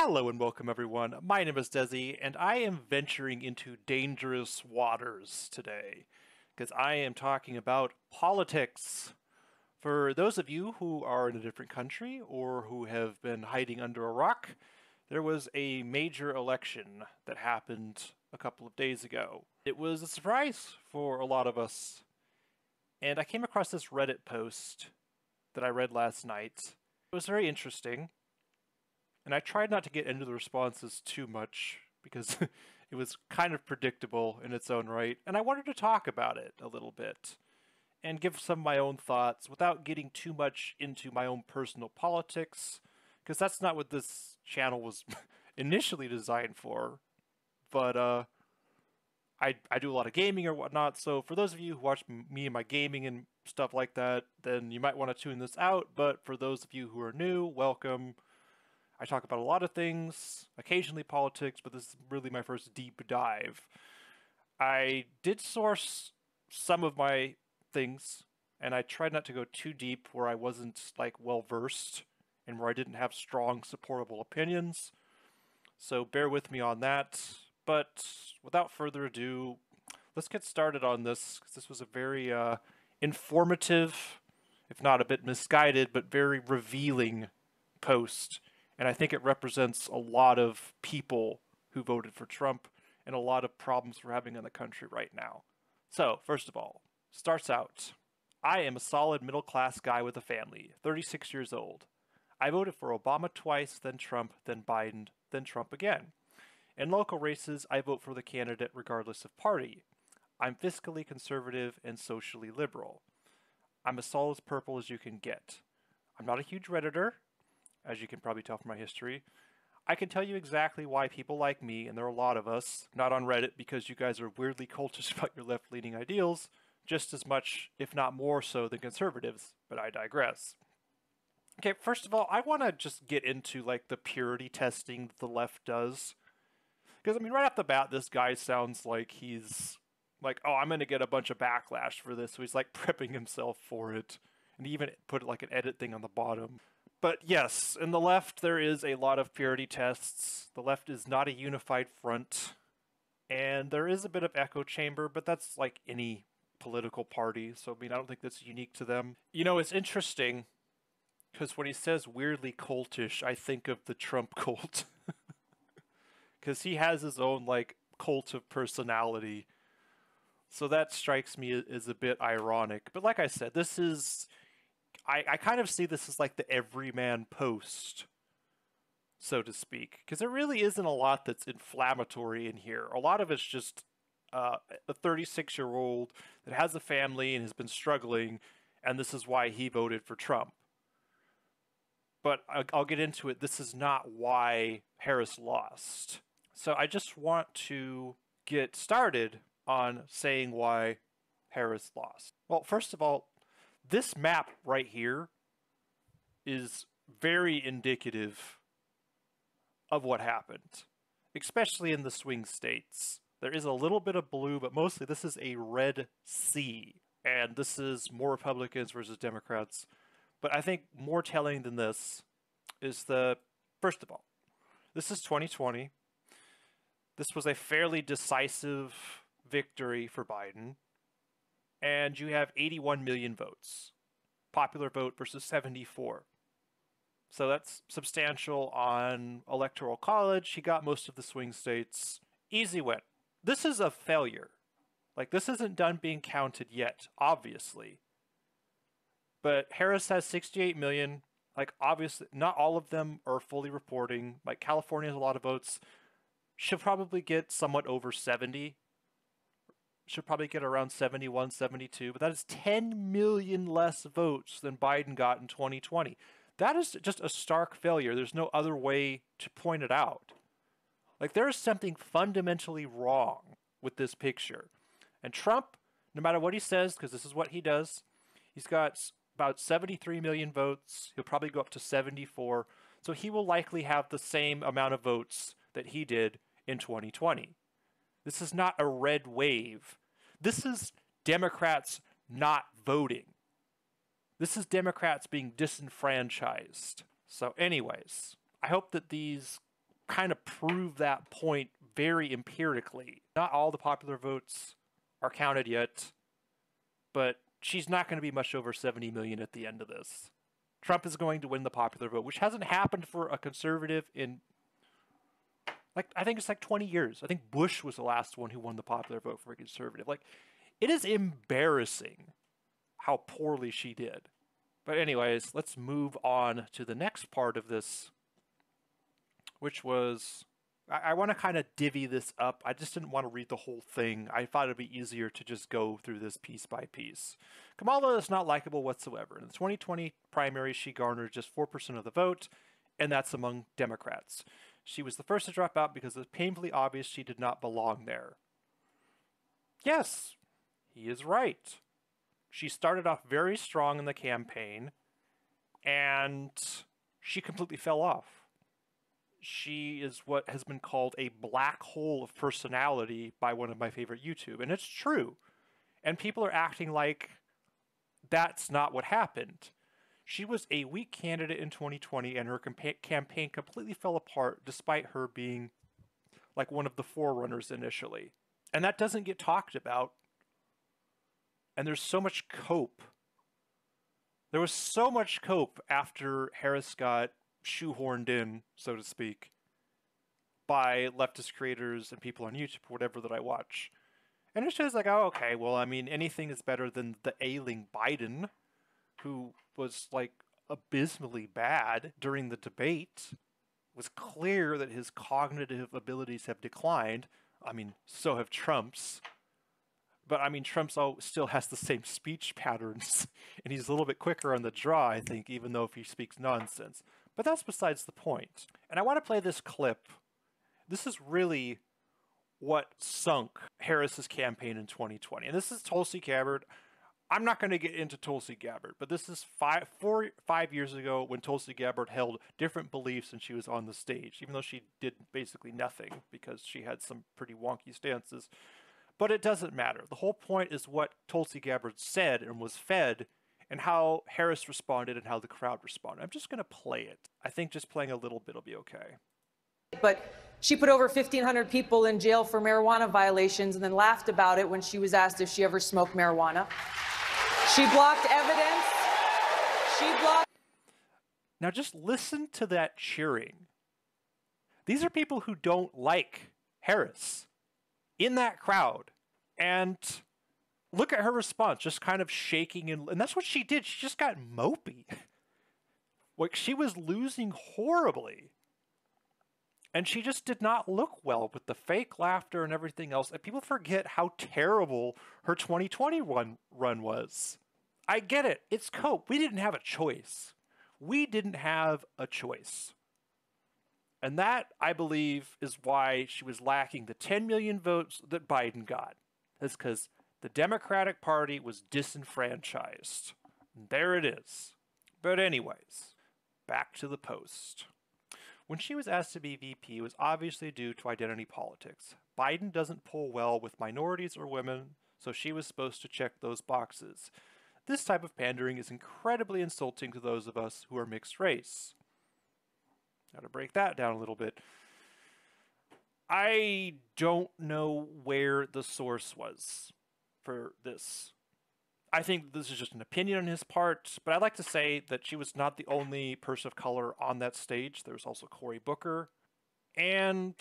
Hello and welcome everyone. My name is Desi and I am venturing into dangerous waters today because I am talking about politics. For those of you who are in a different country or who have been hiding under a rock, there was a major election that happened a couple of days ago. It was a surprise for a lot of us. And I came across this Reddit post that I read last night. It was very interesting. And I tried not to get into the responses too much because it was kind of predictable in its own right. And I wanted to talk about it a little bit and give some of my own thoughts without getting too much into my own personal politics, because that's not what this channel was initially designed for. But I do a lot of gaming or whatnot, so for those of you who watch me and my gaming and stuff like that, then you might want to tune this out. But for those of you who are new, welcome. I talk about a lot of things, occasionally politics, but this is really my first deep dive. I did source some of my things, and I tried not to go too deep where I wasn't like well versed and where I didn't have strong supportable opinions. So bear with me on that. But without further ado, let's get started on this, because this was a very informative, if not a bit misguided, but very revealing post. And I think it represents a lot of people who voted for Trump and a lot of problems we're having in the country right now. So, first of all, starts out, I am a solid middle-class guy with a family, 36 years old. I voted for Obama twice, then Trump, then Biden, then Trump again. In local races, I vote for the candidate regardless of party. I'm fiscally conservative and socially liberal. I'm as solid purple as you can get. I'm not a huge Redditor, as you can probably tell from my history. I can tell you exactly why people like me, and there are a lot of us, not on Reddit because you guys are weirdly cultish about your left-leaning ideals, just as much, if not more so, than conservatives, but I digress. Okay, first of all, I want to just get into like the purity testing that the left does. Because, I mean, right off the bat, this guy sounds like he's like, oh, I'm going to get a bunch of backlash for this, so he's like prepping himself for it. And he even put like an edit thing on the bottom. But yes, in the left, there is a lot of purity tests. The left is not a unified front. And there is a bit of echo chamber, but that's like any political party. So, I mean, I don't think that's unique to them. You know, it's interesting, because when he says weirdly cultish, I think of the Trump cult. Because he has his own, like, cult of personality. So that strikes me as a bit ironic. But like I said, this is... I kind of see this as like the everyman post, so to speak, because there really isn't a lot that's inflammatory in here. A lot of it's just a 36-year-old that has a family and has been struggling, and this is why he voted for Trump. But I'll get into it. This is not why Harris lost. So I just want to get started on saying why Harris lost. Well, first of all, this map right here is very indicative of what happened, especially in the swing states. There is a little bit of blue, but mostly this is a red sea, and this is more Republicans versus Democrats. But I think more telling than this is first of all, this is 2020. This was a fairly decisive victory for Biden. And you have 81 million votes. Popular vote versus 74. So that's substantial on Electoral College. He got most of the swing states. Easy win. This is a failure. Like, this isn't done being counted yet, obviously. But Harris has 68 million. Like, obviously, not all of them are fully reporting. Like, California has a lot of votes. She'll probably get somewhat over 70. Should probably get around 71, 72, but that is 10 million less votes than Biden got in 2020. That is just a stark failure. There's no other way to point it out. Like, there is something fundamentally wrong with this picture. And Trump, no matter what he says, because this is what he does, he's got about 73 million votes. He'll probably go up to 74. So he will likely have the same amount of votes that he did in 2020. This is not a red wave. This is Democrats not voting. This is Democrats being disenfranchised. So anyways, I hope that these kind of prove that point very empirically. Not all the popular votes are counted yet, but she's not going to be much over 70 million at the end of this. Trump is going to win the popular vote, which hasn't happened for a conservative in, like, I think it's like 20 years. I think Bush was the last one who won the popular vote for a conservative. Like, it is embarrassing how poorly she did. But anyways, let's move on to the next part of this, which was, I want to kind of divvy this up. I just didn't want to read the whole thing. I thought it'd be easier to just go through this piece by piece. Kamala is not likable whatsoever. In the 2020 primary, she garnered just 4% of the vote, and that's among Democrats. She was the first to drop out because it was painfully obvious she did not belong there. Yes, he is right. She started off very strong in the campaign, and she completely fell off. She is what has been called a black hole of personality by one of my favorite YouTube, and it's true. And people are acting like that's not what happened. She was a weak candidate in 2020, and her campaign completely fell apart despite her being like one of the forerunners initially. And that doesn't get talked about. And there's so much cope. There was so much cope after Harris got shoehorned in, so to speak, by leftist creators and people on YouTube, whatever that I watch. And it's just like, oh, okay, well, I mean, anything is better than the ailing Biden, who was, like, abysmally bad during the debate. It was clear that his cognitive abilities have declined. I mean, so have Trump's. But, I mean, Trump still has the same speech patterns, and he's a little bit quicker on the draw, I think, even though if he speaks nonsense. But that's besides the point. And I want to play this clip. This is really what sunk Harris's campaign in 2020. And this is Tulsi Gabbard. I'm not going to get into Tulsi Gabbard, but this is 5 years ago when Tulsi Gabbard held different beliefs and she was on the stage, even though she did basically nothing because she had some pretty wonky stances. But it doesn't matter. The whole point is what Tulsi Gabbard said and was fed, and how Harris responded and how the crowd responded. I'm just going to play it. I think just playing a little bit will be okay. But she put over 1,500 people in jail for marijuana violations and then laughed about it when she was asked if she ever smoked marijuana. She blocked evidence. Now just listen to that cheering. These are people who don't like Harris in that crowd. And look at her response, just kind of shaking. And that's what she did. She just got mopey. Like, she was losing horribly. And she just did not look well with the fake laughter and everything else. And people forget how terrible her 2020 run was. I get it. It's cope. We didn't have a choice. We didn't have a choice. And that, I believe, is why she was lacking the 10 million votes that Biden got. That's because the Democratic Party was disenfranchised. There it is. But anyways, back to the Post. When she was asked to be VP, it was obviously due to identity politics. Biden doesn't pull well with minorities or women, so she was supposed to check those boxes. This type of pandering is incredibly insulting to those of us who are mixed race. Now to break that down a little bit, I don't know where the source was for this. I think this is just an opinion on his part, but I'd like to say that she was not the only person of color on that stage. There was also Cory Booker, and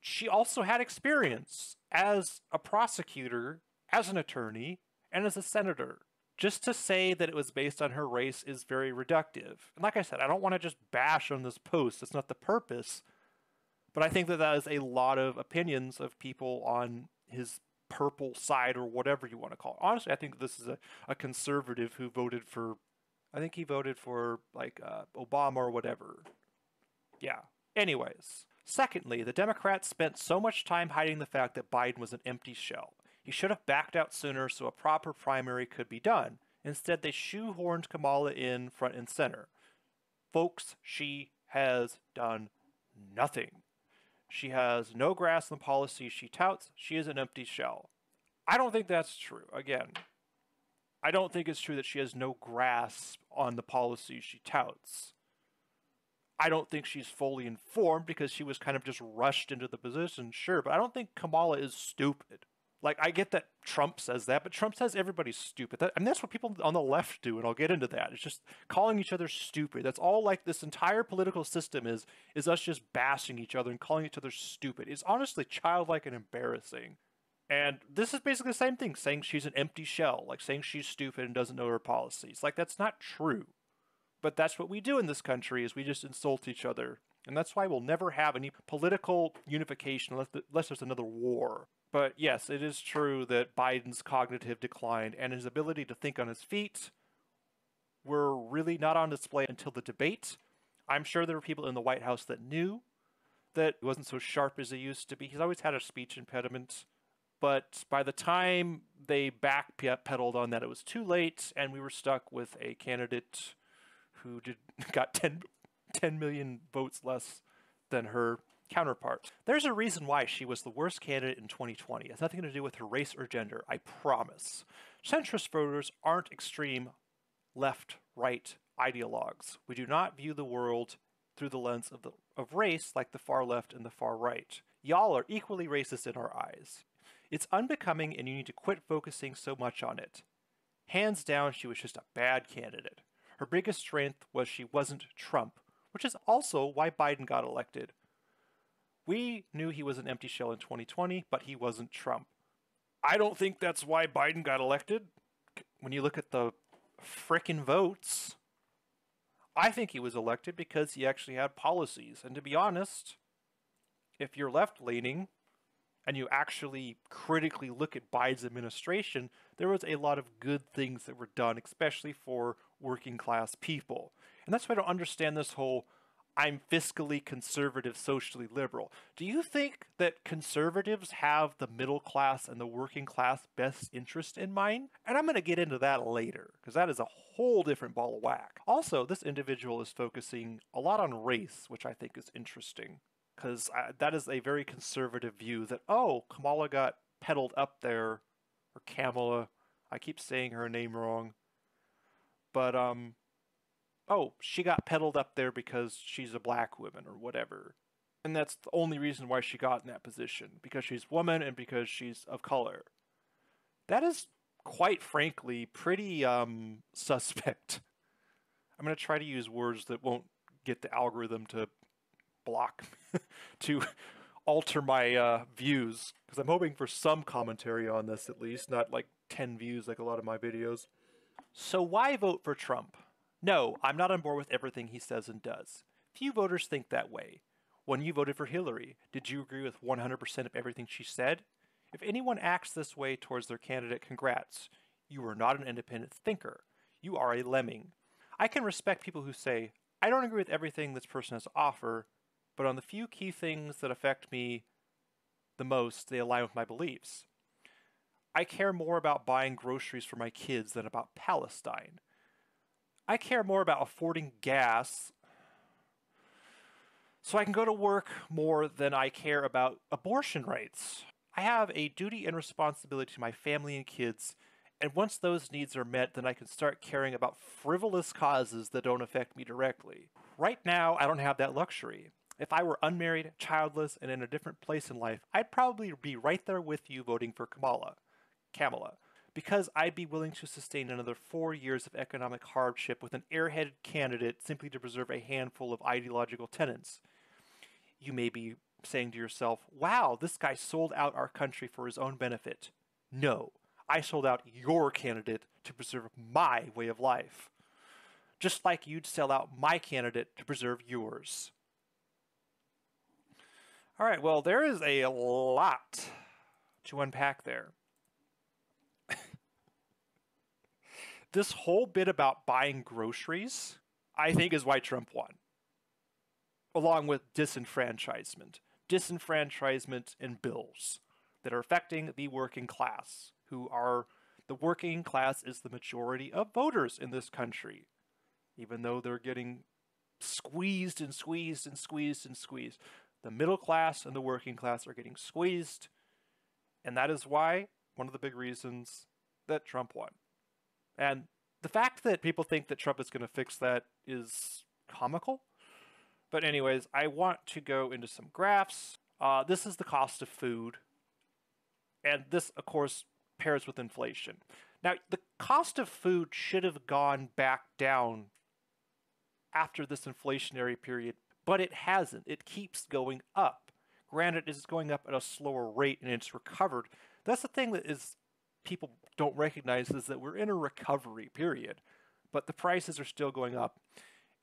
she also had experience as a prosecutor, as an attorney, and as a senator. Just to say that it was based on her race is very reductive. And like I said, I don't want to just bash on this post. That's not the purpose. But I think that that is a lot of opinions of people on his purple side or whatever you want to call it. Honestly, I think this is a conservative who voted for, I think he voted for like Obama or whatever. Yeah. Anyways. Secondly, the Democrats spent so much time hiding the fact that Biden was an empty shell. He should have backed out sooner so a proper primary could be done. Instead, they shoehorned Kamala in front and center. Folks, she has done nothing. She has no grasp on the policies she touts. She is an empty shell. I don't think that's true. Again, I don't think it's true that she has no grasp on the policies she touts. I don't think she's fully informed because she was kind of just rushed into the position, sure, but I don't think Kamala is stupid. Like, I get that Trump says that, but Trump says everybody's stupid. And that's what people on the left do, and I'll get into that. It's just calling each other stupid. That's all, like, this entire political system is us just bashing each other and calling each other stupid. It's honestly childlike and embarrassing. And this is basically the same thing, saying she's an empty shell, like saying she's stupid and doesn't know her policies. Like, that's not true. But that's what we do in this country, is we just insult each other. And that's why we'll never have any political unification unless there's another war. But yes, it is true that Biden's cognitive decline and his ability to think on his feet were really not on display until the debate. I'm sure there were people in the White House that knew that he wasn't so sharp as he used to be. He's always had a speech impediment. But by the time they backpedaled on that, it was too late, and we were stuck with a candidate who got 10 million votes less than her counterpart. There's a reason why she was the worst candidate in 2020. It has nothing to do with her race or gender, I promise. Centrist voters aren't extreme left-right ideologues. We do not view the world through the lens of race like the far left and the far right. Y'all are equally racist in our eyes. It's unbecoming, and you need to quit focusing so much on it. Hands down, she was just a bad candidate. Her biggest strength was she wasn't Trump, which is also why Biden got elected. We knew he was an empty shell in 2020, but he wasn't Trump. I don't think that's why Biden got elected. When you look at the frickin' votes, I think he was elected because he actually had policies. And to be honest, if you're left-leaning and you actually critically look at Biden's administration, there was a lot of good things that were done, especially for working-class people. And that's why I don't understand this whole I'm fiscally conservative, socially liberal. Do you think that conservatives have the middle class and the working class best interest in mind? And I'm going to get into that later, because that is a whole different ball of wax. Also, this individual is focusing a lot on race, which I think is interesting, because that is a very conservative view that, oh, Kamala got peddled up there, or Kamala, I keep saying her name wrong, but, oh, she got peddled up there because she's a black woman or whatever. And that's the only reason why she got in that position, because she's a woman and because she's of color. That is, quite frankly, pretty suspect. I'm going to try to use words that won't get the algorithm to block, to alter my views, because I'm hoping for some commentary on this at least, not like 10 views like a lot of my videos. So why vote for Trump? No, I'm not on board with everything he says and does. Few voters think that way. When you voted for Hillary, did you agree with 100% of everything she said? If anyone acts this way towards their candidate, congrats. You are not an independent thinker. You are a lemming. I can respect people who say, I don't agree with everything this person has to offer, but on the few key things that affect me the most, they align with my beliefs. I care more about buying groceries for my kids than about Palestine. I care more about affording gas so I can go to work more than I care about abortion rights. I have a duty and responsibility to my family and kids, and once those needs are met, then I can start caring about frivolous causes that don't affect me directly. Right now, I don't have that luxury. If I were unmarried, childless, and in a different place in life, I'd probably be right there with you voting for Kamala. Because I'd be willing to sustain another 4 years of economic hardship with an airheaded candidate simply to preserve a handful of ideological tenets. You may be saying to yourself, wow, this guy sold out our country for his own benefit. No, I sold out your candidate to preserve my way of life. Just like you'd sell out my candidate to preserve yours. All right, well, there is a lot to unpack there. This whole bit about buying groceries, I think, is why Trump won. Along with disenfranchisement. Disenfranchisement and bills that are affecting the working class, who are, the working class is the majority of voters in this country, even though they're getting squeezed and squeezed and squeezed and squeezed. The middle class and the working class are getting squeezed, and that is why, one of the big reasons that Trump won. And the fact that people think that Trump is going to fix that is comical, But anyways, I want to go into some graphs. This is the cost of food. And this, of course, pairs with inflation. Now, the cost of food should have gone back down after this inflationary period, but it hasn't. It keeps going up. Granted, it's going up at a slower rate and it's recovered. That's the thing that is people don't recognize, is that we're in a recovery period, but the prices are still going up.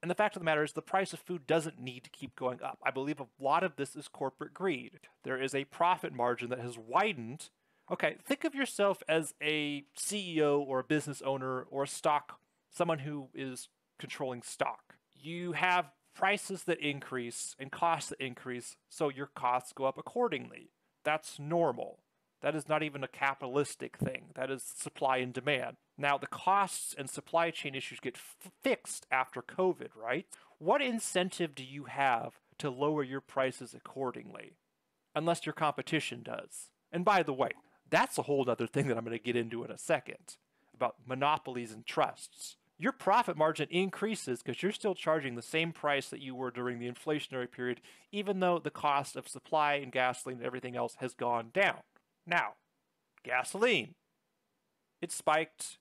And the fact of the matter is the price of food doesn't need to keep going up. I believe a lot of this is corporate greed. There is a profit margin that has widened. Okay, think of yourself as a CEO or a business owner or a someone who is controlling stock. You have prices that increase and costs that increase, so your costs go up accordingly. That's normal. That is not even a capitalistic thing. That is supply and demand. Now, the costs and supply chain issues get fixed after COVID, right? What incentive do you have to lower your prices accordingly? Unless your competition does. And by the way, that's a whole other thing that I'm going to get into in a second, about monopolies and trusts. Your profit margin increases because you're still charging the same price that you were during the inflationary period, even though the cost of supply and gasoline and everything else has gone down. Now, gasoline. It spiked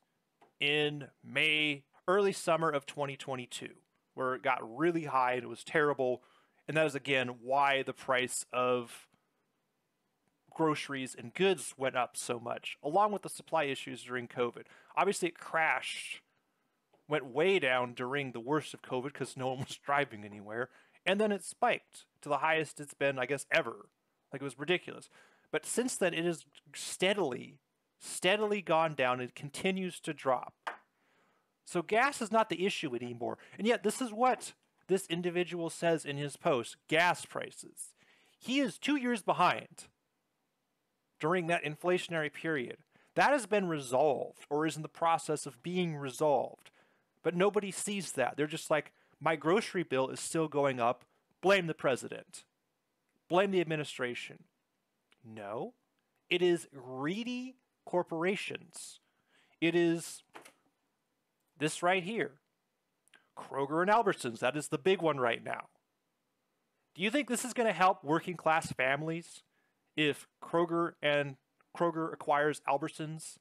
in May, early summer of 2022, where it got really high and it was terrible. And that is, again, why the price of groceries and goods went up so much, along with the supply issues during COVID. Obviously, it crashed, went way down during the worst of COVID because no one was driving anywhere. And then it spiked to the highest it's been, I guess, ever. Like, it was ridiculous. But since then, it has steadily gone down and continues to drop. So gas is not the issue anymore. And yet, this is what this individual says in his post, gas prices. He is 2 years behind during that inflationary period. That has been resolved or is in the process of being resolved. But nobody sees that. They're just like, my grocery bill is still going up. Blame the president. Blame the administration. No, it is greedy corporations. It is this right here. Kroger and Albertsons, that is the big one right now. Do you think this is going to help working class families if Kroger acquires Albertsons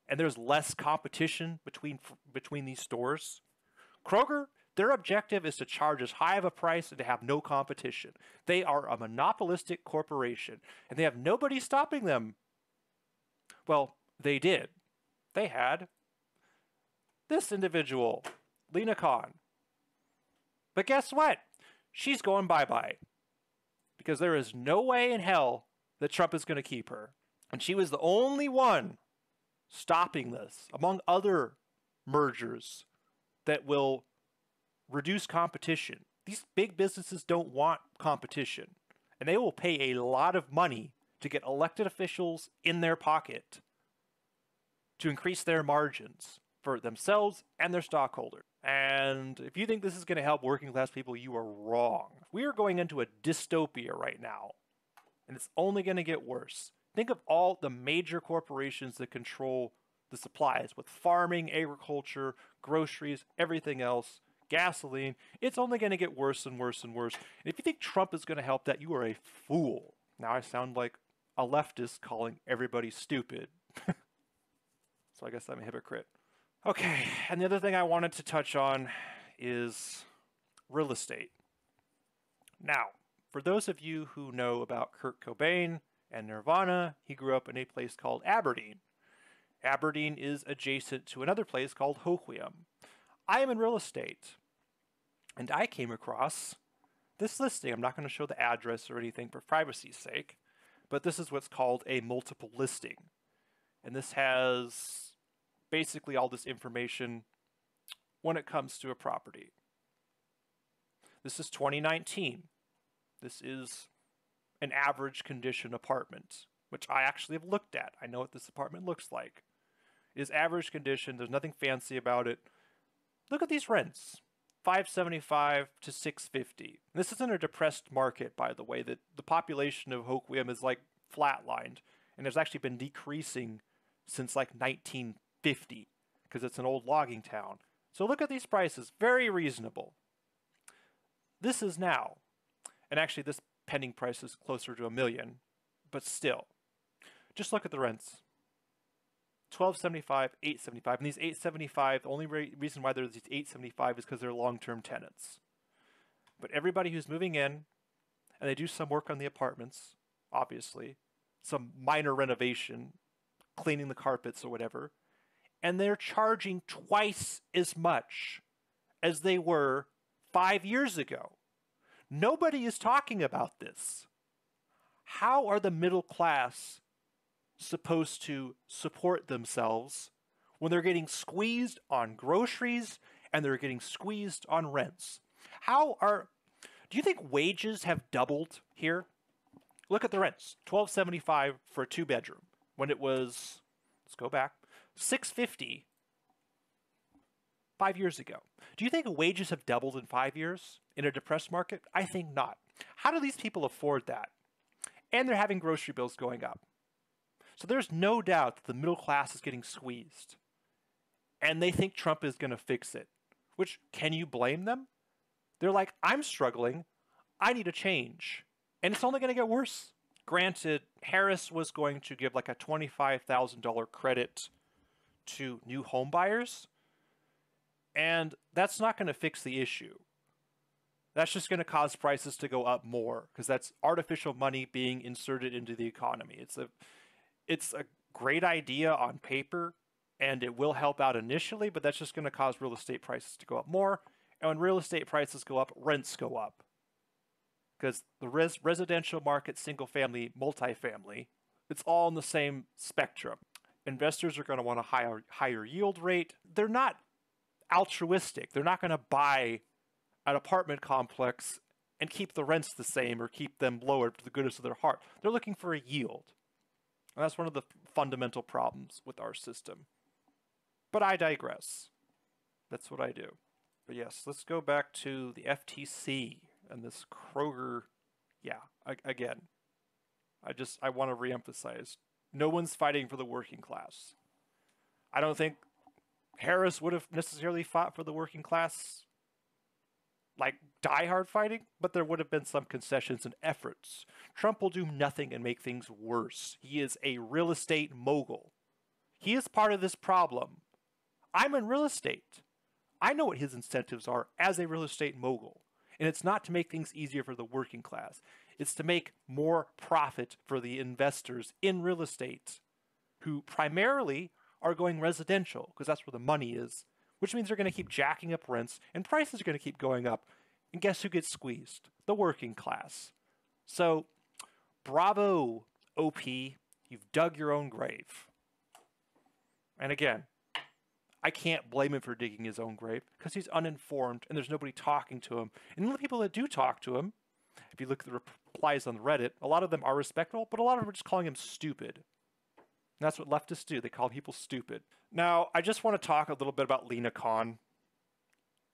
and there's less competition between these stores? Kroger, their objective is to charge as high of a price and to have no competition. They are a monopolistic corporation, and they have nobody stopping them. Well, they did. They had this individual, Lina Khan. But guess what? She's going bye-bye. Because there is no way in hell that Trump is going to keep her. And she was the only one stopping this, among other mergers that will reduce competition. These big businesses don't want competition, and they will pay a lot of money to get elected officials in their pocket to increase their margins for themselves and their stockholders. And if you think this is going to help working class people, you are wrong. We are going into a dystopia right now, and it's only going to get worse. Think of all the major corporations that control the supplies with farming, agriculture, groceries, everything else. Gasoline, it's only going to get worse and worse and worse. And if you think Trump is going to help that, you are a fool. Now I sound like a leftist calling everybody stupid. So I guess I'm a hypocrite. Okay, and the other thing I wanted to touch on is real estate. Now, for those of you who know about Kurt Cobain and Nirvana, he grew up in a place called Aberdeen. Aberdeen is adjacent to another place called Hoquiam. I am in real estate. And I came across this listing. I'm not going to show the address or anything for privacy's sake, but this is what's called a multiple listing. And this has basically all this information when it comes to a property. This is 2019. This is an average condition apartment, which I actually have looked at. I know what this apartment looks like. It is average condition. There's nothing fancy about it. Look at these rents. $575 to $650. This isn't a depressed market, by the way. That the population of Hoquiam is like flatlined, and has actually been decreasing since like 1950 because it's an old logging town. So look at these prices, very reasonable. This is now. And actually, this pending price is closer to $1 million, but still. Just look at the rents. $1,275, $875, and these $875, the only reason why there's these $875 is because they're long-term tenants. But everybody who's moving in, and they do some work on the apartments, obviously, some minor renovation, cleaning the carpets or whatever, and they're charging twice as much as they were 5 years ago. Nobody is talking about this. How are the middle class supposed to support themselves when they're getting squeezed on groceries and they're getting squeezed on rents? Do you think wages have doubled here? Look at the rents. $1,275 for a 2-bedroom when it was, let's go back, $650 5 years ago. Do you think wages have doubled in 5 years in a depressed market? I think not. How do these people afford that? And they're having grocery bills going up. So there's no doubt that the middle class is getting squeezed. And they think Trump is going to fix it. Which, can you blame them? They're like, I'm struggling. I need a change. And it's only going to get worse. Granted, Harris was going to give like a $25,000 credit to new home buyers. And that's not going to fix the issue. That's just going to cause prices to go up more because that's artificial money being inserted into the economy. It's a great idea on paper, and it will help out initially, but that's just going to cause real estate prices to go up more. And when real estate prices go up, rents go up. Because the residential market, single-family, multifamily, it's all in the same spectrum. Investors are going to want a higher yield rate. They're not altruistic. They're not going to buy an apartment complex and keep the rents the same or keep them lower to the goodness of their heart. They're looking for a yield. And that's one of the fundamental problems with our system. But I digress. That's what I do. But yes, let's go back to the FTC and this Kroger. Yeah, again, I want to reemphasize, no one's fighting for the working class. I don't think Harris would have necessarily fought for the working class, like diehard fighting, but there would have been some concessions and efforts. Trump will do nothing and make things worse. He is a real estate mogul. He is part of this problem. I'm in real estate. I know what his incentives are as a real estate mogul. And it's not to make things easier for the working class. It's to make more profit for the investors in real estate who primarily are going residential because that's where the money is, which means they're going to keep jacking up rents and prices are going to keep going up. And guess who gets squeezed? The working class. So, bravo, OP. You've dug your own grave. And again, I can't blame him for digging his own grave because he's uninformed and there's nobody talking to him. And the people that do talk to him, if you look at the replies on Reddit, a lot of them are respectful, but a lot of them are just calling him stupid. And that's what leftists do. They call people stupid. Now, I just want to talk a little bit about Lina Khan.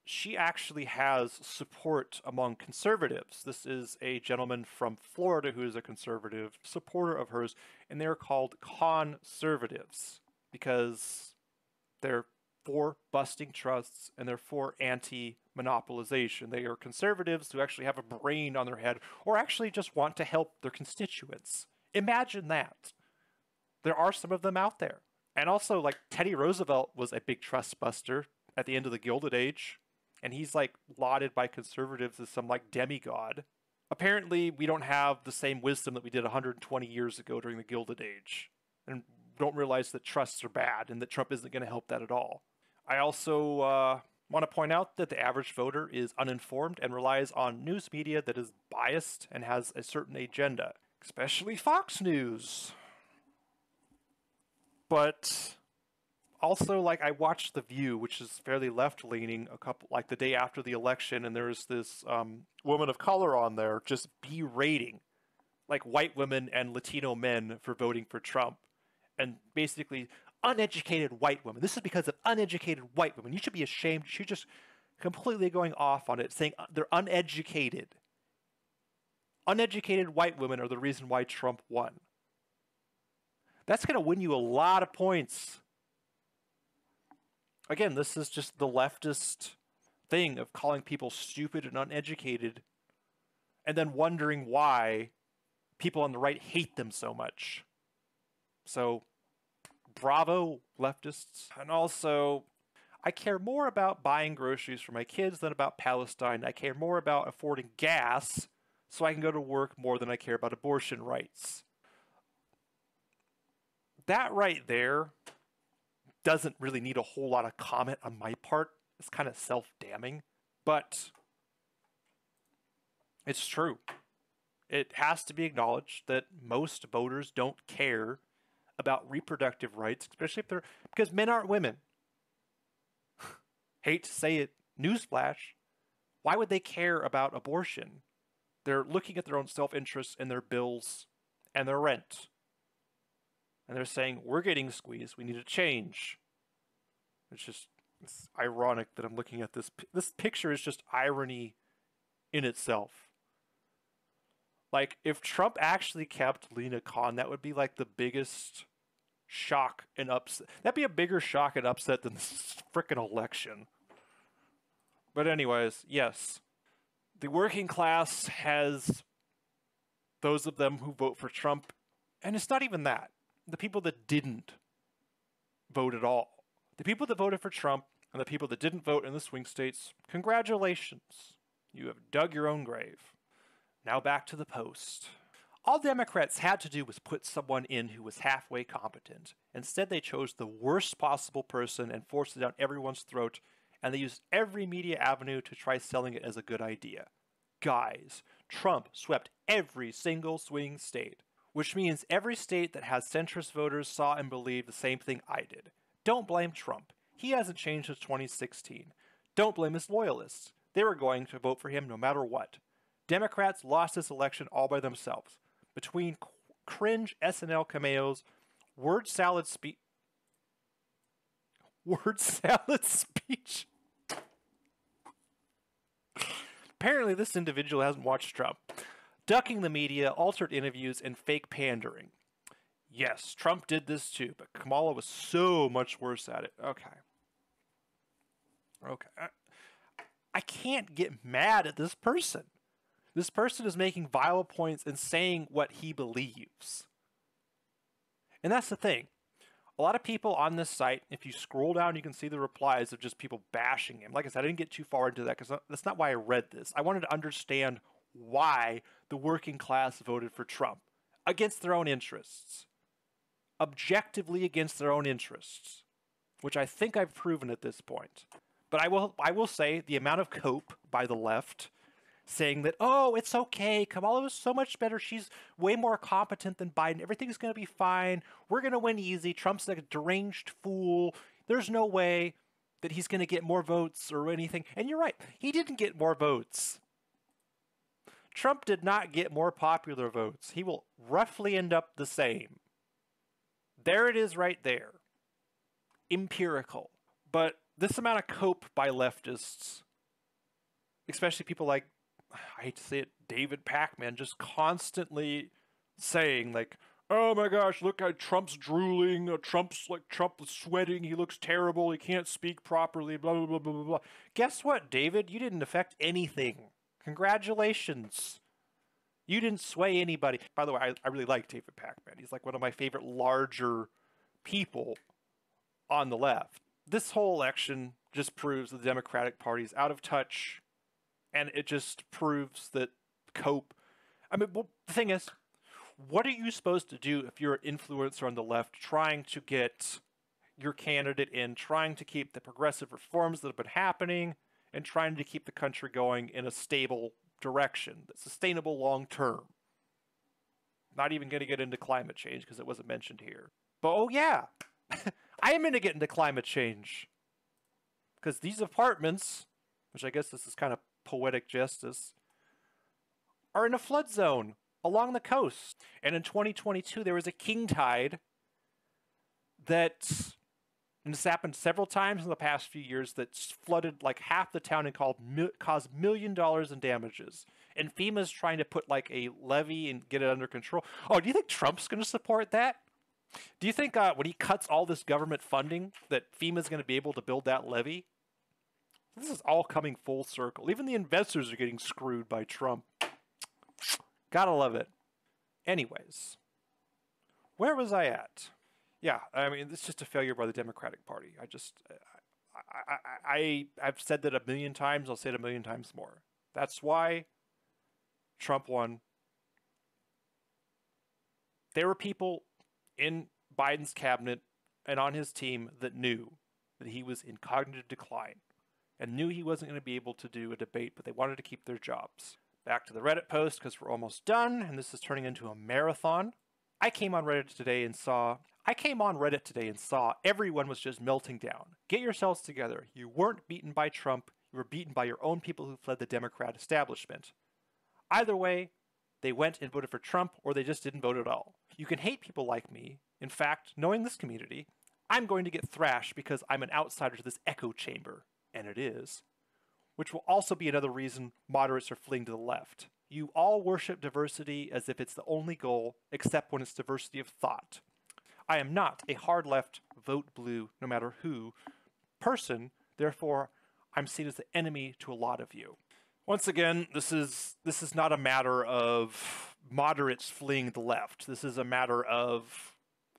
She actually has support among conservatives. This is a gentleman from Florida who is a conservative supporter of hers, and they're called conservatives because they're for busting trusts and they're for anti-monopolization. They are conservatives who actually have a brain on their head or actually just want to help their constituents. Imagine that. There are some of them out there. And also, like, Teddy Roosevelt was a big trust buster at the end of the Gilded Age. And he's, like, lauded by conservatives as some, like, demigod. Apparently, we don't have the same wisdom that we did 120 years ago during the Gilded Age. And don't realize that trusts are bad and that Trump isn't going to help that at all. I also want to point out that the average voter is uninformed and relies on news media that is biased and has a certain agenda, especially Fox News. But also, like, I watched The View, which is fairly left-leaning, the day after the election, and there's this woman of color on there just berating, like, white women and Latino men for voting for Trump. And basically, uneducated white women. This is because of uneducated white women. You should be ashamed. She's just completely going off on it, saying they're uneducated. Uneducated white women are the reason why Trump won. That's going to win you a lot of points. Again, this is just the leftist thing of calling people stupid and uneducated and then wondering why people on the right hate them so much. So, bravo, leftists. And also, I care more about buying groceries for my kids than about Palestine. I care more about affording gas so I can go to work more than I care about abortion rights. That right there doesn't really need a whole lot of comment on my part. It's kind of self-damning, but it's true. It has to be acknowledged that most voters don't care about reproductive rights, especially if they're, because men aren't women. Hate to say it, newsflash, why would they care about abortion? They're looking at their own self-interest and their bills and their rent. And they're saying, we're getting squeezed, we need to change. It's ironic that I'm looking at this. This picture is just irony in itself. Like, if Trump actually kept Lina Khan, that would be like the biggest shock and upset. That'd be a bigger shock and upset than this frickin' election. But anyways, yes. The working class has those of them who vote for Trump, and it's not even that. The people that didn't vote at all. The people that voted for Trump and the people that didn't vote in the swing states, congratulations. You have dug your own grave. Now back to the Post. All Democrats had to do was put someone in who was halfway competent. Instead, they chose the worst possible person and forced it down everyone's throat, and they used every media avenue to try selling it as a good idea. Guys, Trump swept every single swing state, which means every state that has centrist voters saw and believed the same thing I did. Don't blame Trump. He hasn't changed since 2016. Don't blame his loyalists. They were going to vote for him no matter what. Democrats lost this election all by themselves. Between cringe SNL cameos, word salad speech. Apparently this individual hasn't watched Trump. Ducking the media, altered interviews, and fake pandering. Yes, Trump did this too, but Kamala was so much worse at it. Okay. I can't get mad at this person. This person is making vile points and saying what he believes. And that's the thing. A lot of people on this site, if you scroll down, you can see the replies of just people bashing him. Like I said, I didn't get too far into that because that's not why I read this. I wanted to understand why the working class voted for Trump against their own interests. Objectively against their own interests, which I think I've proven at this point. But I will say the amount of cope by the left saying that, oh, it's okay, Kamala was so much better, she's way more competent than Biden, everything's going to be fine, we're going to win easy, Trump's like a deranged fool, there's no way that he's going to get more votes or anything. And you're right, he didn't get more votes. Trump did not get more popular votes. He will roughly end up the same. There it is right there. Empirical. But this amount of cope by leftists, especially people like, I hate to say it, David Pakman, just constantly saying like, oh my gosh, look how Trump's drooling, Trump is sweating, he looks terrible, he can't speak properly, blah, blah, blah, blah, blah, blah. Guess what, David? You didn't affect anything. Congratulations. You didn't sway anybody. By the way, I really like David Pakman. He's like one of my favorite larger people on the left. This whole election just proves that the Democratic Party is out of touch, and it just proves that cope. I mean, well, the thing is, what are you supposed to do if you're an influencer on the left trying to get your candidate in, trying to keep the progressive reforms that have been happening, and trying to keep the country going in a stable direction that's sustainable long term? Not even going to get into climate change because it wasn't mentioned here. But oh yeah, I am going to get into climate change. Because these apartments, which I guess this is kind of poetic justice, are in a flood zone along the coast. And in 2022, there was a king tide that, and this happened several times in the past few years, that flooded like half the town and caused $1 million in damages. And FEMA's trying to put like a levy and get it under control. Oh, do you think Trump's going to support that? Do you think when he cuts all this government funding that FEMA's going to be able to build that levy? This is all coming full circle. Even the investors are getting screwed by Trump. Gotta love it. Anyways, where was I at? Yeah, I mean, it's just a failure by the Democratic Party. I've said that a million times. I'll say it a million times more. That's why Trump won. There were people in Biden's cabinet and on his team that knew that he was in cognitive decline and knew he wasn't going to be able to do a debate, but they wanted to keep their jobs. Back to the Reddit post, because we're almost done, and this is turning into a marathon. I came on Reddit today and saw everyone was just melting down. Get yourselves together. You weren't beaten by Trump. You were beaten by your own people who fled the Democrat establishment. Either way, they went and voted for Trump, or they just didn't vote at all. You can hate people like me. In fact, knowing this community, I'm going to get thrashed because I'm an outsider to this echo chamber. And it is. Which will also be another reason moderates are fleeing to the left. You all worship diversity as if it's the only goal, except when it's diversity of thought. I am not a hard left, vote blue, no matter who, person, therefore I'm seen as the enemy to a lot of you. Once again, this is not a matter of moderates fleeing the left. This is a matter of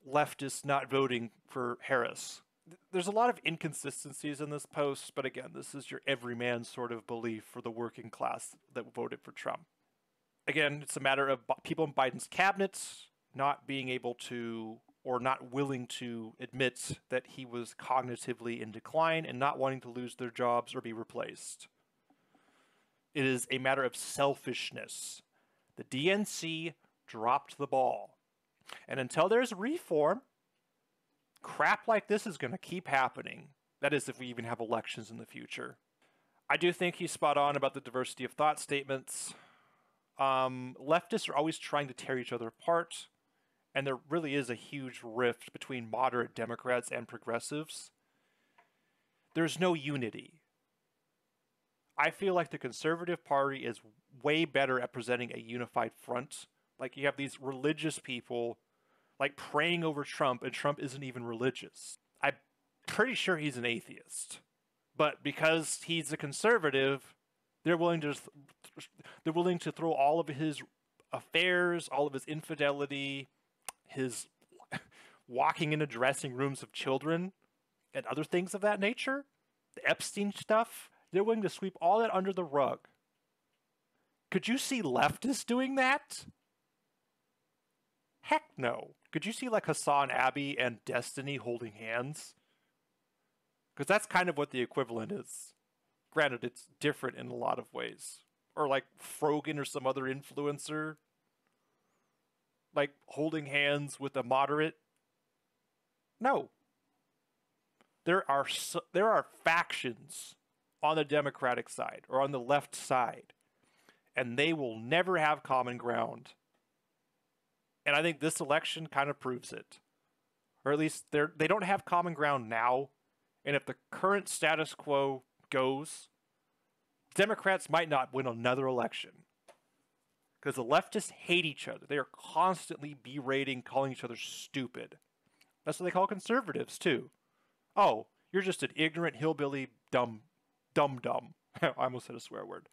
leftists not voting for Harris. There's a lot of inconsistencies in this post, but again, this is your everyman sort of belief for the working class that voted for Trump. Again, it's a matter of people in Biden's cabinet not being able to or not willing to admit that he was cognitively in decline and not wanting to lose their jobs or be replaced. It is a matter of selfishness. The DNC dropped the ball. And until there's reform, crap like this is going to keep happening. That is, if we even have elections in the future. I do think he's spot on about the diversity of thought statements. Leftists are always trying to tear each other apart, and there really is a huge rift between moderate Democrats and progressives. There's no unity. I feel like the Conservative Party is way better at presenting a unified front. Like, you have these religious people like praying over Trump, and Trump isn't even religious. I'm pretty sure he's an atheist. But because he's a conservative, they're willing to throw all of his affairs, all of his infidelity, his walking into dressing rooms of children, and other things of that nature, the Epstein stuff, they're willing to sweep all that under the rug. Could you see leftists doing that? Heck no. Could you see like Hassan Abbey and Destiny holding hands? Because that's kind of what the equivalent is. Granted, it's different in a lot of ways. Or like Frogan or some other influencer, like holding hands with a moderate. No. There are factions on the Democratic side or on the left side, and they will never have common ground. And I think this election kind of proves it. Or at least they don't have common ground now. And if the current status quo goes, Democrats might not win another election. Because the leftists hate each other. They are constantly berating, calling each other stupid. That's what they call conservatives, too. Oh, you're just an ignorant, hillbilly, dumb. I almost said a swear word.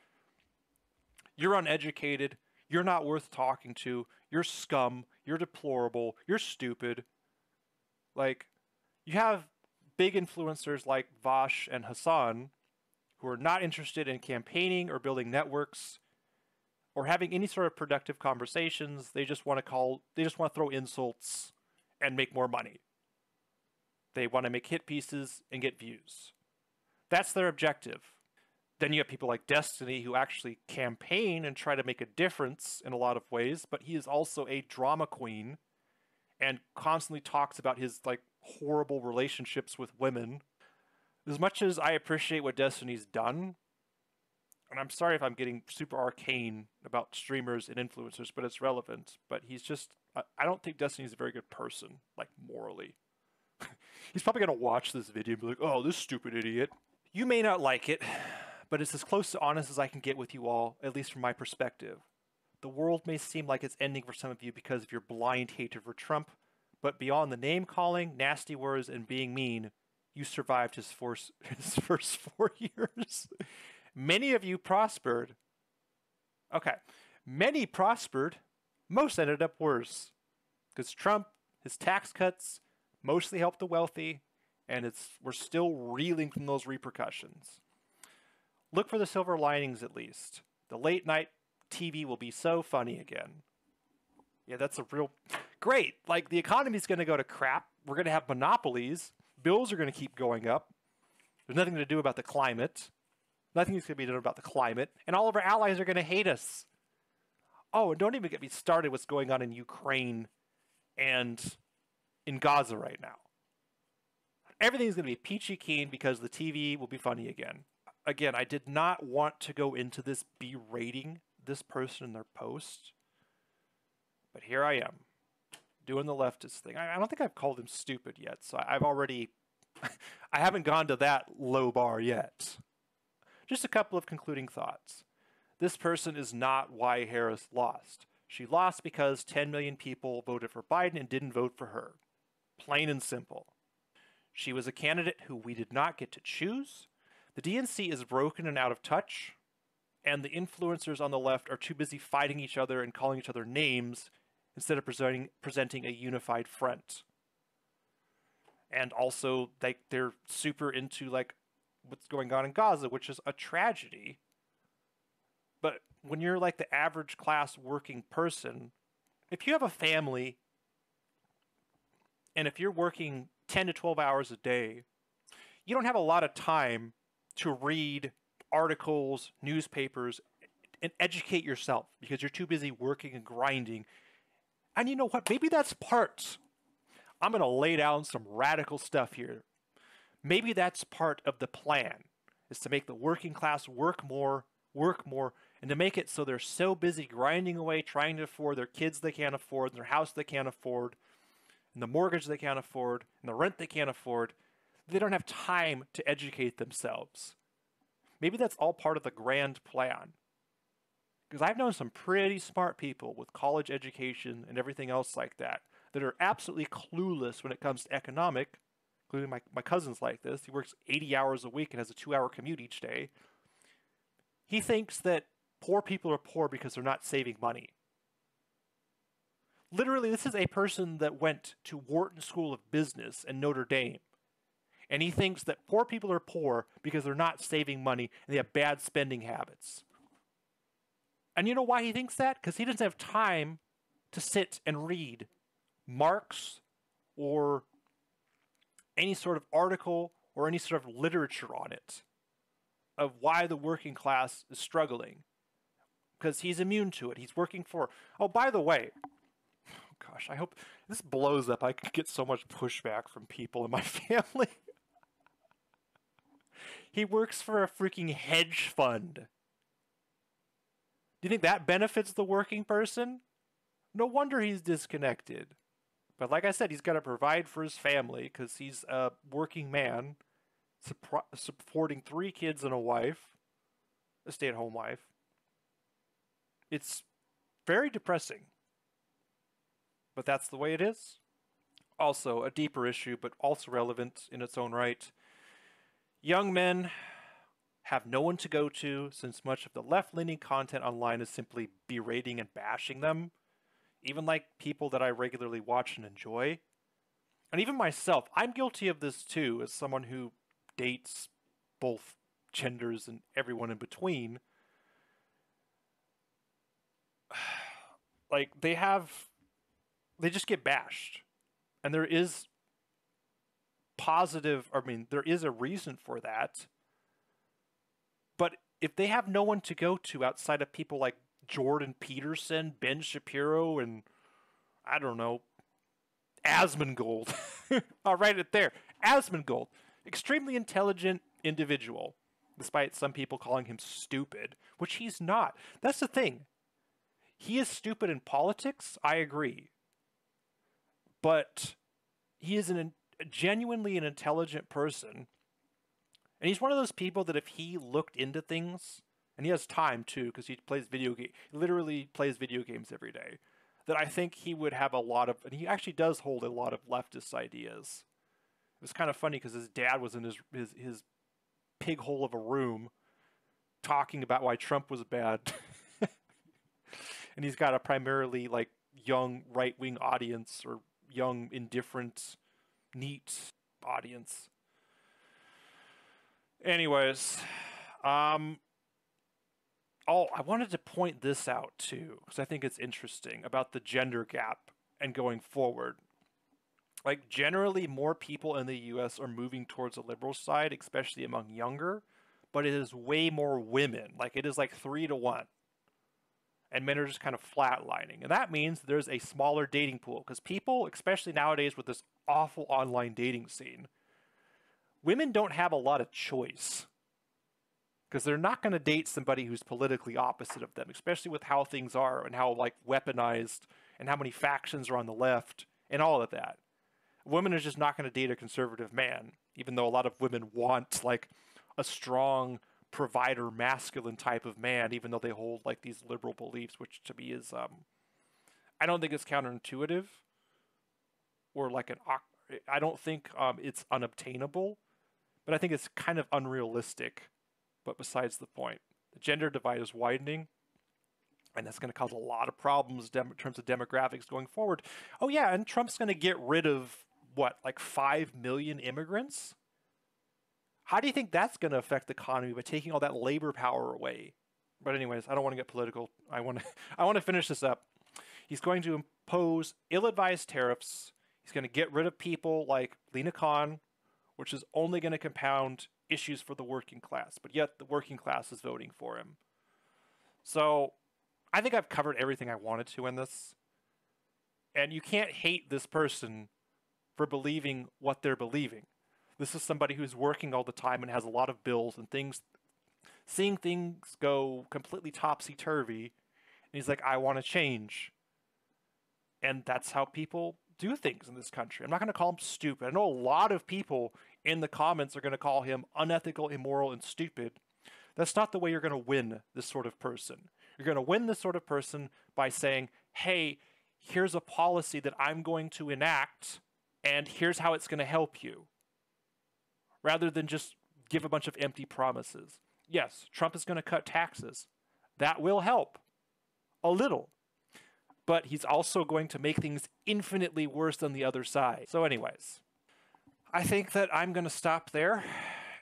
You're uneducated. You're not worth talking to. You're scum. You're deplorable. You're stupid. Like, you have big influencers like Vash and Hassan who are not interested in campaigning or building networks or having any sort of productive conversations. They just want to throw insults and make more money. They want to make hit pieces and get views. That's their objective. Then you have people like Destiny who actually campaign and try to make a difference in a lot of ways, but he is also a drama queen and constantly talks about his like horrible relationships with women. As much as I appreciate what Destiny's done, and I'm sorry if I'm getting super arcane about streamers and influencers, but it's relevant, but he's just, I don't think Destiny's a very good person, like morally. He's probably going to watch this video and be like, oh, this stupid idiot. You may not like it, but it's as close to honest as I can get with you all, at least from my perspective. The world may seem like it's ending for some of you because of your blind hatred for Trump, but beyond the name-calling, nasty words, and being mean, you survived his first 4 years. Many of you prospered. Okay. Many prospered. Most ended up worse. Because Trump, his tax cuts mostly helped the wealthy, and we're still reeling from those repercussions. Look for the silver linings at least. The late night TV will be so funny again. Yeah, that's a real great. Like, the economy's going to go to crap. We're going to have monopolies. Bills are going to keep going up. There's nothing to do about the climate. Nothing's going to be done about the climate. And all of our allies are going to hate us. Oh, and don't even get me started what's going on in Ukraine and in Gaza right now. Everything's going to be peachy keen because the TV will be funny again. Again, I did not want to go into this berating this person in their post. But here I am, doing the leftist thing. I don't think I've called him stupid yet, so I've already... I haven't gone to that low bar yet. Just a couple of concluding thoughts. This person is not why Harris lost. She lost because 10 million people voted for Biden and didn't vote for her. Plain and simple. She was a candidate who we did not get to choose. The DNC is broken and out of touch, and the influencers on the left are too busy fighting each other and calling each other names instead of presenting a unified front. And also, they're super into what's going on in Gaza, which is a tragedy. But when you're like the average class working person, if you have a family, and if you're working 10 to 12 hours a day, you don't have a lot of time to read articles, newspapers, and educate yourself because you're too busy working and grinding. And you know what? Maybe that's part. I'm going to lay down some radical stuff here. Maybe that's part of the plan, is to make the working class work more, and to make it so they're so busy grinding away, trying to afford their kids they can't afford, and their house they can't afford, and the mortgage they can't afford, and the rent they can't afford, they don't have time to educate themselves. Maybe that's all part of the grand plan. Because I've known some pretty smart people with college education and everything else like that are absolutely clueless when it comes to economic, including my cousin's like this. He works 80 hours a week and has a 2-hour commute each day. He thinks that poor people are poor because they're not saving money. Literally, this is a person that went to Wharton School of Business and Notre Dame. And he thinks that poor people are poor because they're not saving money and they have bad spending habits. And you know why he thinks that? Because he doesn't have time to sit and read Marx or any sort of article or any sort of literature on it of why the working class is struggling. Because he's immune to it. He's working for... Oh, by the way... Oh gosh, I hope this blows up. I could get so much pushback from people in my family. He works for a freaking hedge fund. Do you think that benefits the working person? No wonder he's disconnected. But like I said, he's got to provide for his family because he's a working man supporting 3 kids and a wife, a stay-at-home wife. It's very depressing. But that's the way it is. Also, a deeper issue, but also relevant in its own right. Young men have no one to go to since much of the left-leaning content online is simply berating and bashing them. Even like people that I regularly watch and enjoy. And even myself, I'm guilty of this too, as someone who dates both genders and everyone in between. Like, they just get bashed. And there is there is a reason for that. But if they have no one to go to outside of people like Jordan Peterson, Ben Shapiro, and I don't know, Asmongold. I'll write it there. Asmongold. Extremely intelligent individual, despite some people calling him stupid, which he's not. That's the thing. He is stupid in politics, I agree. But he is genuinely an intelligent person. And he's one of those people that if he looked into things, and he has time too, because he literally plays video games every day, that I think he would have and he actually does hold a lot of leftist ideas. It was kind of funny because his dad was in his pig hole of a room talking about why Trump was bad. And he's got a primarily like young right-wing audience, or young, indifferent, neat audience. Anyways, oh, I wanted to point this out too, because I think it's interesting about the gender gap and going forward. Like, generally, more people in the US are moving towards the liberal side, especially among younger, but it is way more women. Like, it is like 3-1. And men are just kind of flatlining. And that means there's a smaller dating pool, because people, especially nowadays with this awful online dating scene, women don't have a lot of choice, because they're not going to date somebody who's politically opposite of them, especially with how things are and how like weaponized and how many factions are on the left and all of that. Women are just not going to date a conservative man, even though a lot of women want like a strong provider, masculine type of man, even though they hold like these liberal beliefs, which to me is I don't think it's counterintuitive, or like I don't think it's unobtainable, but I think it's kind of unrealistic. But besides the point, the gender divide is widening, and that's going to cause a lot of problems in terms of demographics going forward. Oh yeah, and Trump's going to get rid of what, like 5 million immigrants? How do you think that's going to affect the economy by taking all that labor power away? But anyways, I don't want to get political. I want to finish this up. He's going to impose ill-advised tariffs. He's going to get rid of people like Lina Khan, which is only going to compound issues for the working class. But yet the working class is voting for him. So I think I've covered everything I wanted to in this. And you can't hate this person for believing what they're believing. This is somebody who's working all the time and has a lot of bills and things, seeing things go completely topsy-turvy. And he's like, I want to change. And that's how people do things in this country. I'm not going to call him stupid. I know a lot of people in the comments are going to call him unethical, immoral, and stupid. That's not the way you're going to win this sort of person. You're going to win this sort of person by saying, hey, here's a policy that I'm going to enact, and here's how it's going to help you. Rather than just give a bunch of empty promises. Yes, Trump is going to cut taxes. That will help. A little. But he's also going to make things infinitely worse than the other side. So anyways, I think that I'm going to stop there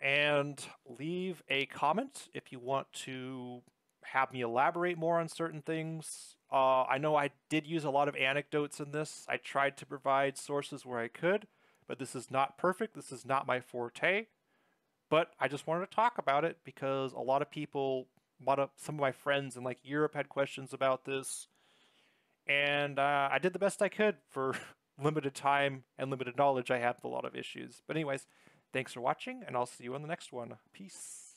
and leave a comment if you want to have me elaborate more on certain things. I know I did use a lot of anecdotes in this. I tried to provide sources where I could, but this is not perfect. This is not my forte. But I just wanted to talk about it because a lot of people, some of my friends in like Europe had questions about this. And I did the best I could for limited time and limited knowledge I have with a lot of issues. But anyways, thanks for watching, and I'll see you on the next one. Peace.